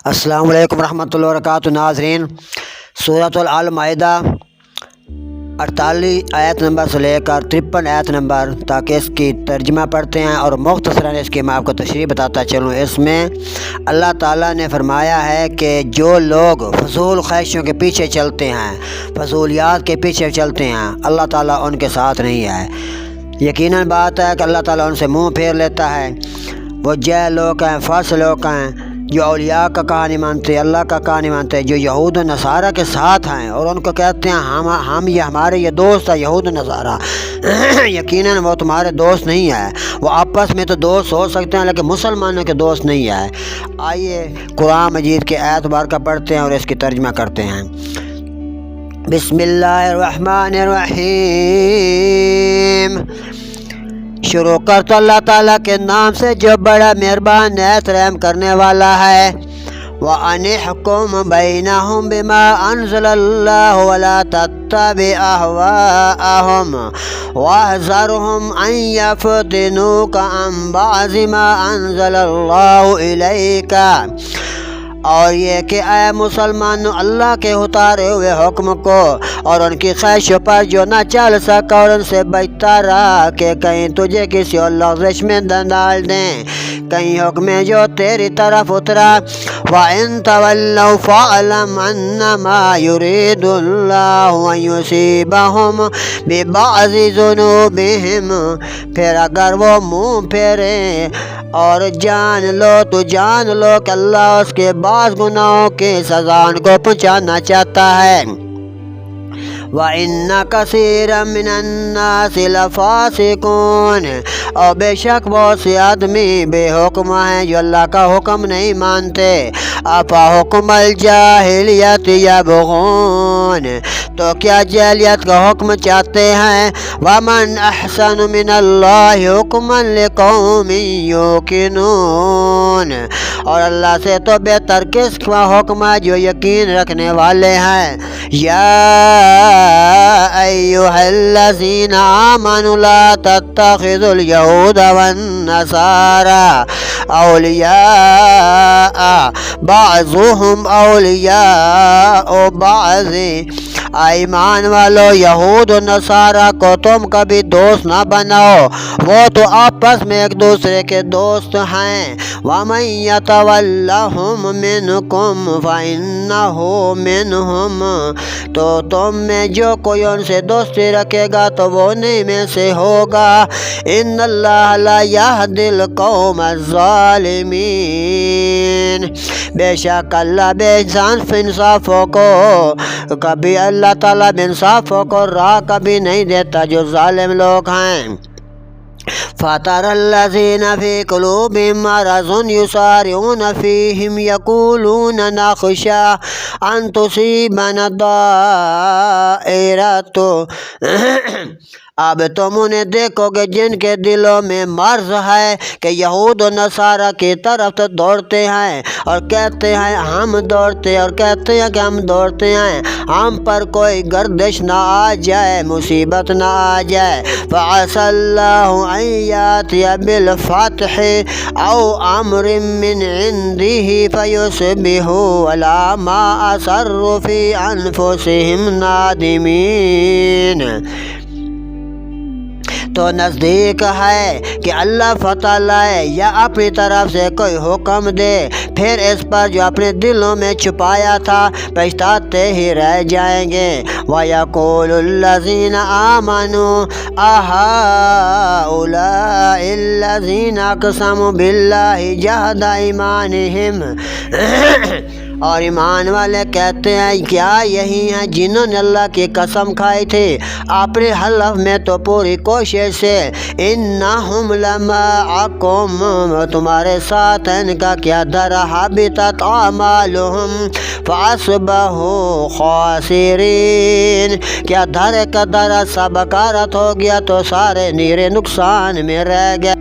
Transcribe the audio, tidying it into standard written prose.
السلام علیکم ورحمۃ اللہ وبرکاتہ۔ ناظرین، سورۃ المائدہ 48 آیت نمبر سے لے کر 53 آیت نمبر تک اس کی ترجمہ پڑھتے ہیں اور مختصراً اس کی میں آپ کو تشریح بتاتا چلوں۔ اس میں اللہ تعالیٰ نے فرمایا ہے کہ جو لوگ فضول خواہشوں کے پیچھے چلتے ہیں، فضولیات کے پیچھے چلتے ہیں، اللہ تعالیٰ ان کے ساتھ نہیں ہے۔ یقیناً بات ہے کہ اللہ تعالیٰ ان سے منہ پھیر لیتا ہے۔ وہ جاہل لوگ ہیں، فاسق لوگ ہیں، جو اولیاء کا کہا نہیں مانتے، اللہ کا کہا نہیں مانتے، جو یہود و نصارہ کے ساتھ ہیں اور ان کو کہتے ہیں ہمارے یہ دوست ہے یہود و نصارہ۔ یقیناً وہ تمہارے دوست نہیں ہے۔ وہ آپس میں تو دوست ہو سکتے ہیں لیکن مسلمانوں کے دوست نہیں ہے۔ آئیے قرآن مجید کے آیت مبارکہ پڑھتے ہیں اور اس کی ترجمہ کرتے ہیں۔ بسم اللہ الرحمن الرحیم۔ شروع کرتا اللہ تعالیٰ کے نام سے جو بڑا مہربان نہایت رحم کرنے والا ہے۔ وَأَنِ احْكُم بَيْنَهُم بِمَا أَنزَلَ اللَّهُ وَلَا تَتَّبِعْ أَهْوَاءَهُمْ وَاحْذَرْهُمْ أَن يَفْتِنُوكَ عَن بَعْضِ مَا أَنزَلَ اللَّهُ إِلَيْكَ۔ اور یہ کہ اے مسلمانوں، اللہ کے اتارے ہوئے حکم کو اور ان کی خواہشوں پر جو نہ چل سکا اور ان سے بچتا رہا کہ کہیں تجھے کسی اور لغزش میں ڈال دیں، کہیں حکم جو تیری طرف اترا۔ وَإِن تَوَلَّوْا فَاعْلَمْ أَنَّمَا يُرِيدُ اللَّهُ أَن يُصِيبَهُم بِبَعْضِ ذُنُوبِهِمْ۔ پھر اگر وہ منہ پھیریں اور جان لو کہ اللہ اس کے بعض گناہوں کی سزا ان کو پہنچانا چاہتا ہے۔ وَإِنَّ كَثِيرًا مِّنَ النَّاسِ لَفَاسِقُونَ۔ اور بے شک بہت سے آدمی بے حکم ہیں جو اللہ کا حکم نہیں مانتے۔ أَفَحُكْمَ الْجَاهِلِيَّةِ يَبْغُونَ۔ تو کیا جاہلیت کا حکم چاہتے ہیں؟ وَمَنْ أَحْسَنُ مِنَ اللَّهِ حُكْمًا لِقَوْمٍ يُوقِنُونَ۔ اور اللہ سے تو بہتر کس کا حکم ہے جو یقین رکھنے والے ہیں۔ یا ایھا الذین آمنوا لا تتخذوا اليہود والنصارى اولیاء بعضهم اولیاء بعض۔ ایمان والو، یہود و نصارہ کو تم کبھی دوست نہ بناؤ، وہ تو آپس میں ایک دوسرے کے دوست ہیں۔ وَمَن يَتَوَلَّهُم مِّنكُمْ فَإِنَّهُ مِنْهُمْ۔ تو تم میں جو کوئی ان سے دوستی رکھے گا تو وہ انہی میں سے ہوگا۔ إِنَّ اللَّهَ لَا يَهْدِي الْقَوْمَ الظَّالِمِينَ۔ بے شک اللہ بے انصافوں کو کبھی اللہ تعالیٰ بے انصافوں کو راہ کبھی نہیں دیتا جو ظالم لوگ ہیں۔ فَتَرَى الَّذِينَ فِي قُلُوبِهِم مَّرَضٌ يُسَارِعُونَ فِيهِمْ يَقُولُونَ نَخْشَىٰ أَن تُصِيبَنَا دَائِرَةٌ۔ اب تم انہیں دیکھو گے جن کے دلوں میں مرض ہے کہ یہود و نصارہ کی طرف تو دوڑتے ہیں اور کہتے ہیں ہم دوڑتے اور کہتے ہیں کہ ہم دوڑتے ہیں، ہم پر کوئی گردش نہ آ جائے، مصیبت نہ آ جائے۔ فَعَسَى اللَّهُ أَن يَأْتِيَ بِالْفَتْحِ أَوْ أَمْرٍ مِّنْ عِندِهِ فَيُصْبِحُوا عَلَىٰ مَا أَسَرُّوا فِي أَنفُسِهِمْ نَادِمِينَ۔ تو نزدیک ہے کہ اللہ فتح لائے یا اپنی طرف سے کوئی حکم دے، پھر اس پر جو اپنے دلوں میں چھپایا تھا پچھتاتے ہی رہ جائیں گے۔ وَيَقُولُ الَّذِينَ آمَنُوا أَهَٰؤُلَاءِ الَّذِينَ أَقْسَمُوا بِاللَّهِ جَهْدَ أَيْمَانِهِمْ۔ اور ایمان والے کہتے ہیں کیا یہی ہیں جنہوں نے اللہ کی قسم کھائی تھی اپنے حلف میں تو پوری کوشش سے۔ إِنَّهُمْ لَمَعَكُمْ، تمہارے ساتھ ہیں، ان کا کیا در حبطت أعمالهم فَأَصْبَحُوا خَاسِرِينَ۔ کیا در کا در سب بکارت ہو گیا تو سارے نیرے نقصان میں رہ گئے۔